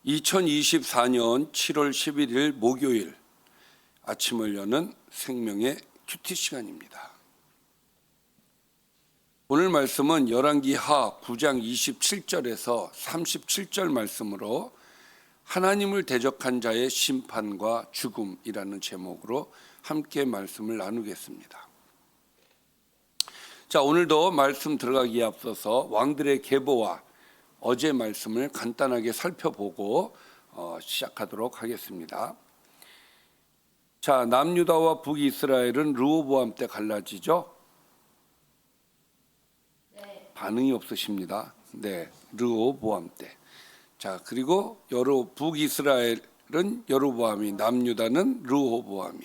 2024년 7월 11일 목요일 아침을 여는 생명의 큐티 시간입니다. 오늘 말씀은 열왕기하 9장 27절에서 37절 말씀으로 하나님을 대적한 자의 심판과 죽음이라는 제목으로 함께 말씀을 나누겠습니다. 자, 오늘도 말씀 들어가기에 앞서서 왕들의 계보와 어제 말씀을 간단하게 살펴보고 시작하도록 하겠습니다. 자, 남유다와 북이스라엘은 르호보암 때 갈라지죠? 네. 반응이 없으십니다. 네, 르호보암 때. 자, 그리고 북이스라엘은 여로보암이, 남유다는 르호보암이.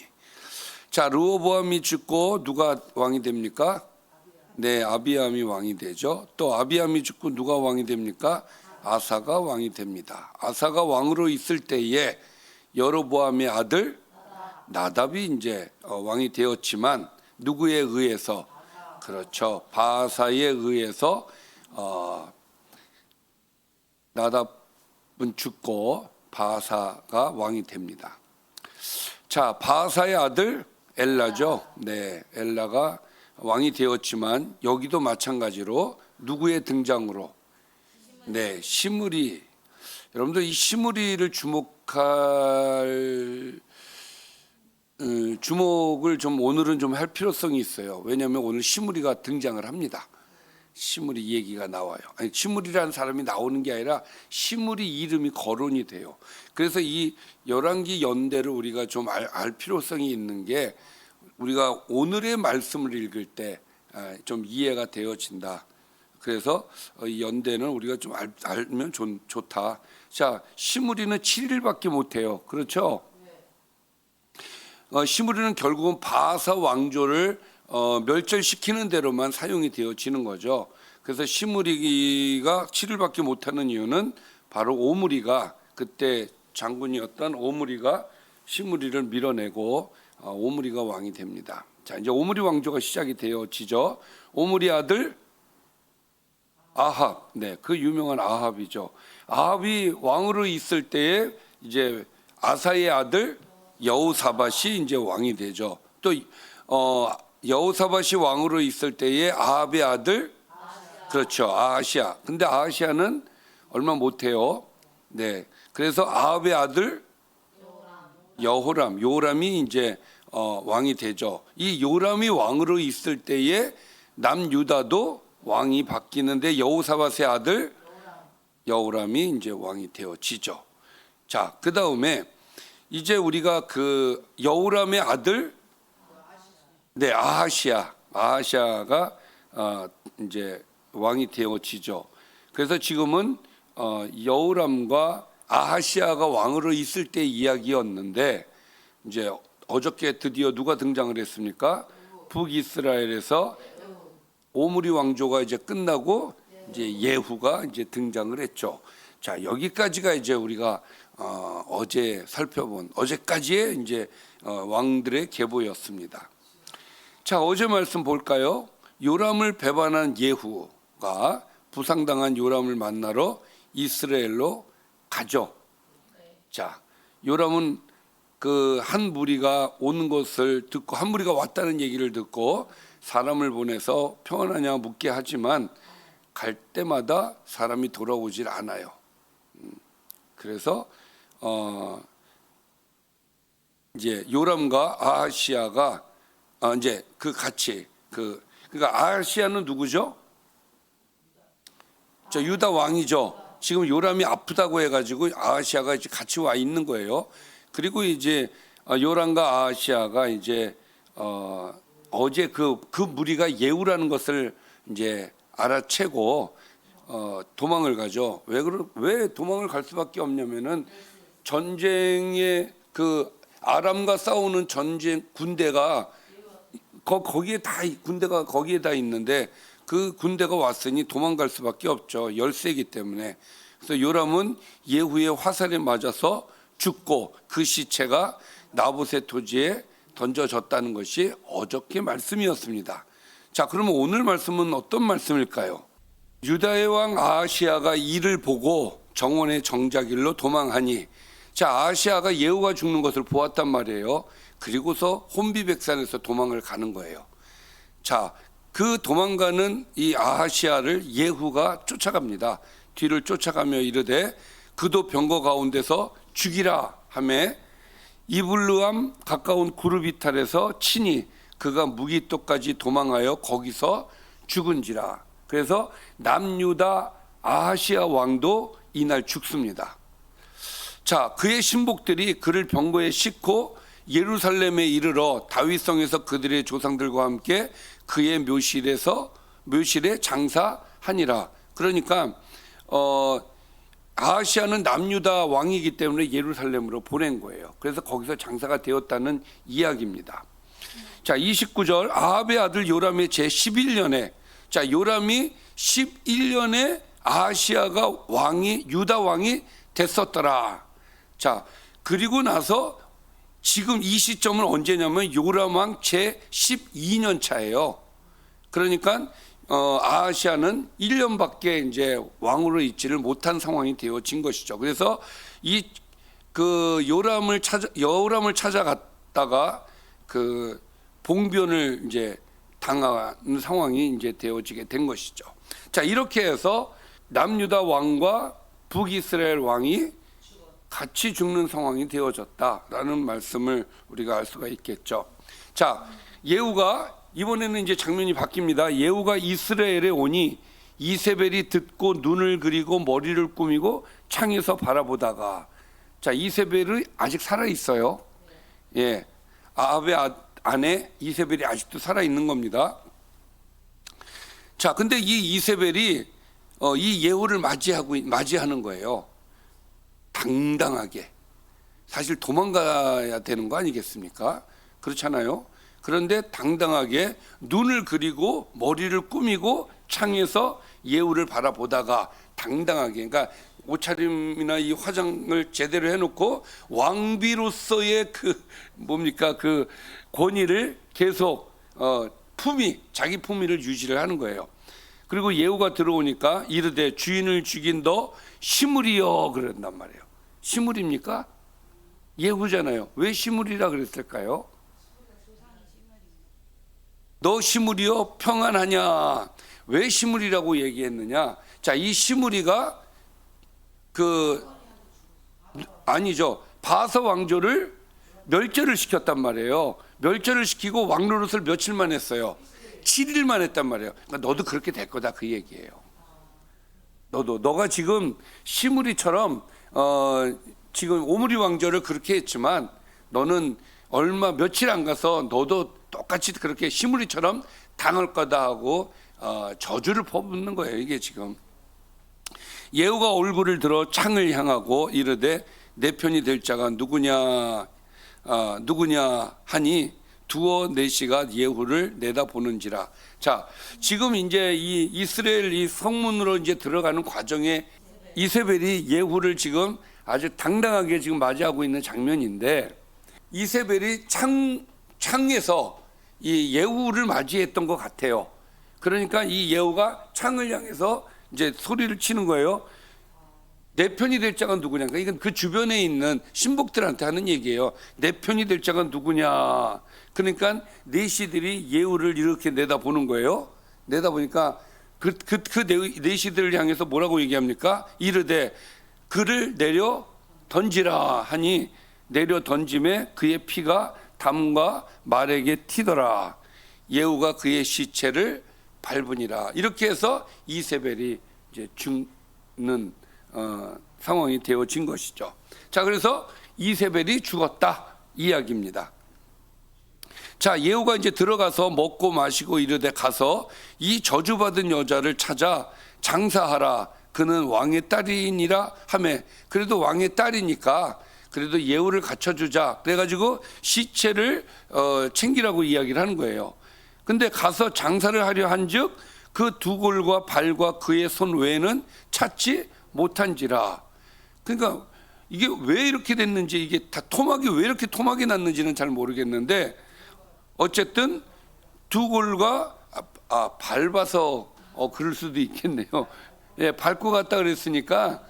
자, 르호보암이 죽고 누가 왕이 됩니까? 네, 아비암이 왕이 되죠. 또 아비암이 죽고 누가 왕이 됩니까? 아사가 왕이 됩니다. 아사가 왕으로 있을 때에 여로보암의 아들 나답이 이제 왕이 되었지만 누구에 의해서? 그렇죠. 바하사에 의해서 나답은 죽고 바하사가 왕이 됩니다. 자, 바하사의 아들 엘라죠. 네, 엘라가 왕이 되었지만 여기도 마찬가지로 누구의 등장으로? 네, 시므리. 여러분들 이 시므리를 주목을 좀 오늘은 좀 할 필요성이 있어요. 왜냐하면 오늘 시므리가 등장을 합니다. 시므리 얘기가 나와요. 아니, 시므리라는 사람이 나오는 게 아니라 시므리 이름이 거론이 돼요. 그래서 이 열왕기 연대를 우리가 좀 알 필요성이 있는 게 우리가 오늘의 말씀을 읽을 때 좀 이해가 되어진다. 그래서 이 연대는 우리가 좀 알면 좋다. 자, 시므리는 7일밖에 못해요. 그렇죠? 시므리는 결국은 바하사 왕조를 멸절시키는 대로만 사용이 되어지는 거죠. 그래서 시므리가 7일밖에 못하는 이유는 바로 오므리가, 그때 장군이었던 오므리가 시므리를 밀어내고 오므리가 왕이 됩니다. 자, 이제 오므리 왕조가 시작이 되어지죠. 오므리 아들 아합, 네, 그 유명한 아합이죠. 아합이 왕으로 있을 때에 이제 아사의 아들 여호사밧이 이제 왕이 되죠. 또 여호사밧이 왕으로 있을 때에 아합의 아들, 그렇죠, 아하시아. 근데 아하시아는 얼마 못해요. 네, 그래서 아합의 아들 요람이 이제 왕이 되죠. 이 요람이 왕으로 있을 때에 남유다도 왕이 바뀌는데 여호사밧의 아들 여호람이 이제 왕이 되어지죠. 자, 그 다음에 이제 우리가 그 여호람의 아들, 네, 아하시아가 이제 왕이 되어지죠. 그래서 지금은 여호람과 아하시아가 왕으로 있을 때 이야기였는데 이제 어저께 드디어 누가 등장을 했습니까? 북이스라엘에서 오므리 왕조가 이제 끝나고 이제 예후가 이제 등장을 했죠. 자, 여기까지가 이제 우리가 어제 살펴본 어제까지의 이제 왕들의 계보였습니다. 자, 어제 말씀 볼까요? 요람을 배반한 예후가 부상당한 요람을 만나러 이스라엘로 가죠. 자, 요람은 그 한 무리가 오는 것을 듣고, 한 무리가 왔다는 얘기를 듣고 사람을 보내서 평안하냐 묻게 하지만 갈 때마다 사람이 돌아오질 않아요. 그래서 이제 요람과 아하시아가 이제 그 같이 그러니까 아하시아는 누구죠? 저 유다 왕이죠. 지금 요람이 아프다고 해가지고 아하시아가 이제 같이 와 있는 거예요. 그리고 이제 요람과 아하시아가 이제 어제 그 무리가 예후라는 것을 이제 알아채고 도망을 가죠. 왜 도망을 갈 수밖에 없냐면은 전쟁에 그 아람과 싸우는 전쟁 군대가 거기에 다 군대가 거기에 다 있는데 그 군대가 왔으니 도망갈 수밖에 없죠. 열세기 때문에. 그래서 요람은 예후의 화살에 맞아서 죽고 그 시체가 나봇의 토지에 던져졌다는 것이 어저께 말씀이었습니다. 자, 그러면 오늘 말씀은 어떤 말씀일까요? 유다의 왕 아하시아가 이를 보고 정원의 정자길로 도망하니. 자, 아하시아가 예후가 죽는 것을 보았단 말이에요. 그리고서 혼비백산에서 도망을 가는 거예요. 자, 그 도망가는 이 아하시아를 예후가 쫓아갑니다. 뒤를 쫓아가며 이르되 그도 병거 가운데서 죽이라 하매 이블루암 가까운 구르비탈에서 친히 그가 무기토까지 도망하여 거기서 죽은지라. 그래서 남유다 아하시아 왕도 이날 죽습니다. 자, 그의 신복들이 그를 병거에 싣고 예루살렘에 이르러 다윗성에서 그들의 조상들과 함께 그의 묘실에 장사하니라. 그러니까 아하시아는 남유다 왕이기 때문에 예루살렘으로 보낸 거예요. 그래서 거기서 장사가 되었다는 이야기입니다. 자, 29절 아합의 아들 요람의 제 11년에, 자, 요람이 11년에 아하시아가 유다 왕이 됐었더라. 자, 그리고 나서 지금 이 시점은 언제냐면 요람 왕 제 12년 차예요. 그러니까 아하시아는 1년밖에 이제 왕으로 있지를 못한 상황이 되어진 것이죠. 그래서 그 요람을 찾아갔다가 그 봉변을 이제 당하는 상황이 이제 되어지게 된 것이죠. 자, 이렇게 해서 남유다 왕과 북이스라엘 왕이 같이 죽는 상황이 되어졌다라는 말씀을 우리가 알 수가 있겠죠. 자, 예후가 이번에는 이제 장면이 바뀝니다. 예후가 이스라엘에 오니 이세벨이 듣고 눈을 그리고 머리를 꾸미고 창에서 바라보다가, 자, 이세벨이 아직 살아 있어요. 예, 아합의 아내 이세벨이 아직도 살아 있는 겁니다. 자, 근데 이 이세벨이 이 예후를 맞이하는 거예요. 당당하게. 사실 도망가야 되는 거 아니겠습니까? 그렇잖아요. 그런데 당당하게 눈을 그리고 머리를 꾸미고 창에서 예후를 바라보다가 당당하게, 그러니까 옷차림이나 이 화장을 제대로 해놓고 왕비로서의 그 권위를 계속 자기 품위를 유지를 하는 거예요. 그리고 예후가 들어오니까 이르되 주인을 죽인 너 시므리여 그런단 말이에요. 시므리입니까? 예후잖아요. 왜 시므리라 그랬을까요? 너 시므리여 평안하냐? 왜 시므리라고 얘기했느냐? 자, 이 시므리가 아니죠. 바사 왕조를 멸절을 시켰단 말이에요. 멸절을 시키고 왕노릇을 며칠만 했어요. 7일만 했단 말이에요. 그러니까 너도 그렇게 될 거다 그 얘기예요. 너가 지금 시므리처럼 지금 오므리 왕조를 그렇게 했지만 너는 며칠 안 가서 너도 똑같이 그렇게 시므리처럼 당할 거다 하고 저주를 퍼붓는 거예요. 이게 지금 예후가 얼굴을 들어 창을 향하고 이르되 내 편이 될 자가 누구냐 하니 두어 넷이가 예후를 내다보는지라. 자, 지금 이제 이 이스라엘 이 성문으로 이제 들어가는 과정에 이세벨이 예후를 지금 아주 당당하게 지금 맞이하고 있는 장면인데, 이세벨이 창에서 이 예후를 맞이했던 것 같아요. 그러니까 이 예후가 창을 향해서 이제 소리를 치는 거예요. 내 편이 될 자가 누구냐. 그러니까 이건 그 주변에 있는 신복들한테 하는 얘기예요. 내 편이 될 자가 누구냐. 그러니까 내시들이 예후를 이렇게 내다보는 거예요. 내다보니까 그 내시들을 향해서 뭐라고 얘기합니까? 이르되 그를 내려 던지라 하니 내려 던짐에 그의 피가 담과 말에게 튀더라. 예후가 그의 시체를 밟으니라. 이렇게 해서 이세벨이 이제 죽는 상황이 되어진 것이죠. 자, 그래서 이세벨이 죽었다 이야기입니다. 자, 예후가 이제 들어가서 먹고 마시고 이르되 가서 이 저주받은 여자를 찾아 장사하라. 그는 왕의 딸이니라 하매, 그래도 왕의 딸이니까 그래도 예후를 갖춰주자. 그래가지고 시체를 챙기라고 이야기를 하는 거예요. 근데 가서 장사를 하려 한즉 그 두 골과 발과 그의 손 외에는 찾지 못한지라. 그러니까 이게 왜 이렇게 됐는지, 이게 다 왜 이렇게 토막이 났는지는 잘 모르겠는데, 어쨌든 두 골과 밟아서 그럴 수도 있겠네요. 예, 밟고 갔다 그랬으니까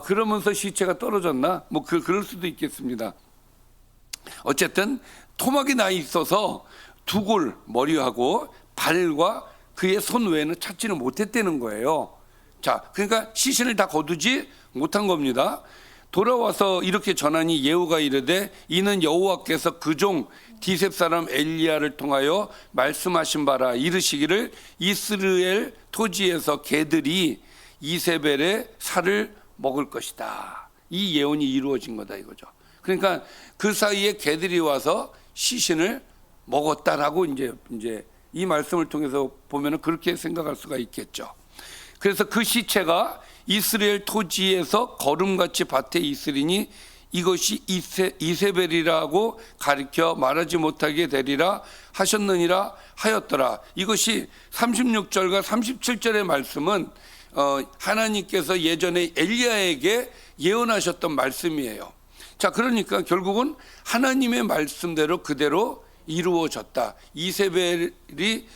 그러면서 시체가 떨어졌나? 뭐 그럴 수도 있겠습니다. 어쨌든 토막이 나 있어서 두골 머리하고 발과 그의 손 외에는 찾지는 못했다는 거예요. 자, 그러니까 시신을 다 거두지 못한 겁니다. 돌아와서 이렇게 전하니 예후가 이르되 이는 여호와께서 그 종 디셉 사람 엘리야를 통하여 말씀하신 바라. 이르시기를 이스라엘 토지에서 개들이 이세벨의 살을 먹을 것이다. 이 예언이 이루어진 거다 이거죠. 그러니까 그 사이에 개들이 와서 시신을 먹었다라고 이제 이 말씀을 통해서 보면은 그렇게 생각할 수가 있겠죠. 그래서 그 시체가 이스라엘 토지에서 거름같이 밭에 있으리니 이것이 이세벨이라고 가리켜 말하지 못하게 되리라 하셨느니라 하였더라. 이것이 36절과 37절의 말씀은 하나님께서 예전에 엘리야에게 예언하셨던 말씀이에요. 자, 그러니까 결국은 하나님의 말씀대로 그대로 이루어졌다. 이세벨이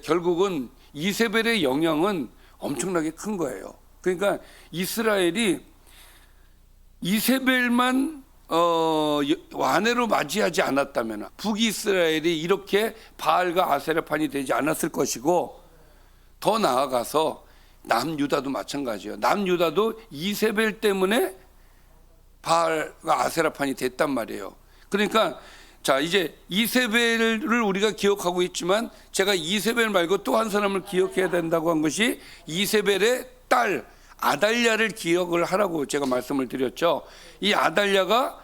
결국은 이세벨의 영향은 엄청나게 큰 거예요. 그러니까 이스라엘이 이세벨만 아내로 맞이하지 않았다면 북이스라엘이 이렇게 바알과 아세라판이 되지 않았을 것이고, 더 나아가서 남유다도 마찬가지예요. 남유다도 이세벨 때문에 바알과 아세라판이 됐단 말이에요. 그러니까 자, 이제 이세벨을 우리가 기억하고 있지만 제가 이세벨 말고 또 한 사람을 기억해야 된다고 한 것이 이세벨의 딸 아달랴를 기억을 하라고 제가 말씀을 드렸죠. 이 아달랴가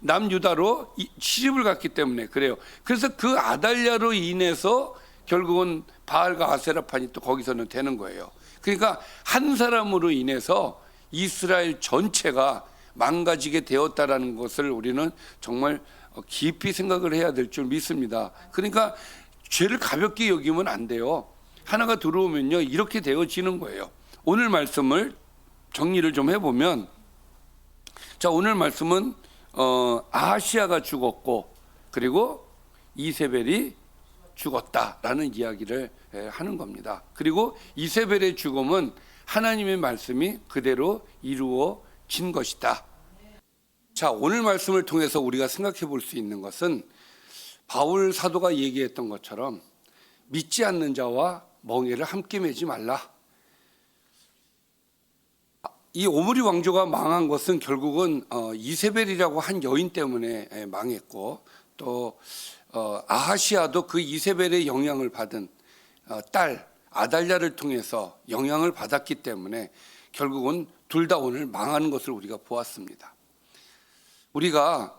남유다로 시집을 갔기 때문에 그래요. 그래서 그 아달랴로 인해서 결국은 바알과 아세라판이 또 거기서는 되는 거예요. 그러니까 한 사람으로 인해서 이스라엘 전체가 망가지게 되었다라는 것을 우리는 정말 깊이 생각을 해야 될 줄 믿습니다. 그러니까 죄를 가볍게 여기면 안 돼요. 하나가 들어오면요 이렇게 되어지는 거예요. 오늘 말씀을 정리를 좀 해보면, 자, 오늘 말씀은 아하시야가 죽었고 그리고 이세벨이 죽었다라는 이야기를 하는 겁니다. 그리고 이세벨의 죽음은 하나님의 말씀이 그대로 이루어진 것이다. 자, 오늘 말씀을 통해서 우리가 생각해 볼 수 있는 것은 바울 사도가 얘기했던 것처럼 믿지 않는 자와 멍에를 함께 매지 말라. 이 오므리 왕조가 망한 것은 결국은 이세벨이라고 한 여인 때문에 망했고, 또 아하시아도 그 이세벨의 영향을 받은 딸 아달랴를 통해서 영향을 받았기 때문에 결국은 둘 다 오늘 망하는 것을 우리가 보았습니다. 우리가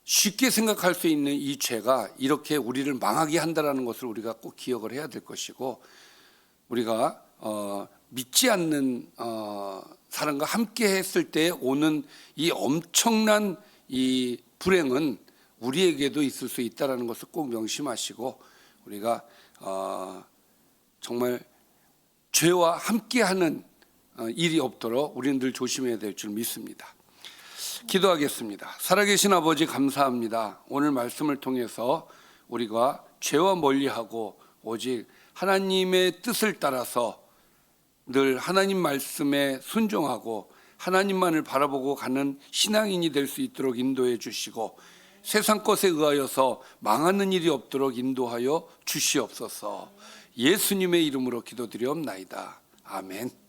쉽게 생각할 수 있는 이 죄가 이렇게 우리를 망하게 한다는 것을 우리가 꼭 기억을 해야 될 것이고, 우리가 믿지 않는 사람과 함께 했을 때 오는 이 엄청난 이 불행은 우리에게도 있을 수 있다는 것을 꼭 명심하시고, 우리가 정말 죄와 함께하는 일이 없도록 우리는 늘 조심해야 될 줄 믿습니다. 기도하겠습니다. 살아계신 아버지 감사합니다. 오늘 말씀을 통해서 우리가 죄와 멀리하고 오직 하나님의 뜻을 따라서 늘 하나님 말씀에 순종하고 하나님만을 바라보고 가는 신앙인이 될 수 있도록 인도해 주시고, 세상 것에 의하여서 망하는 일이 없도록 인도하여 주시옵소서. 예수님의 이름으로 기도드리옵나이다. 아멘.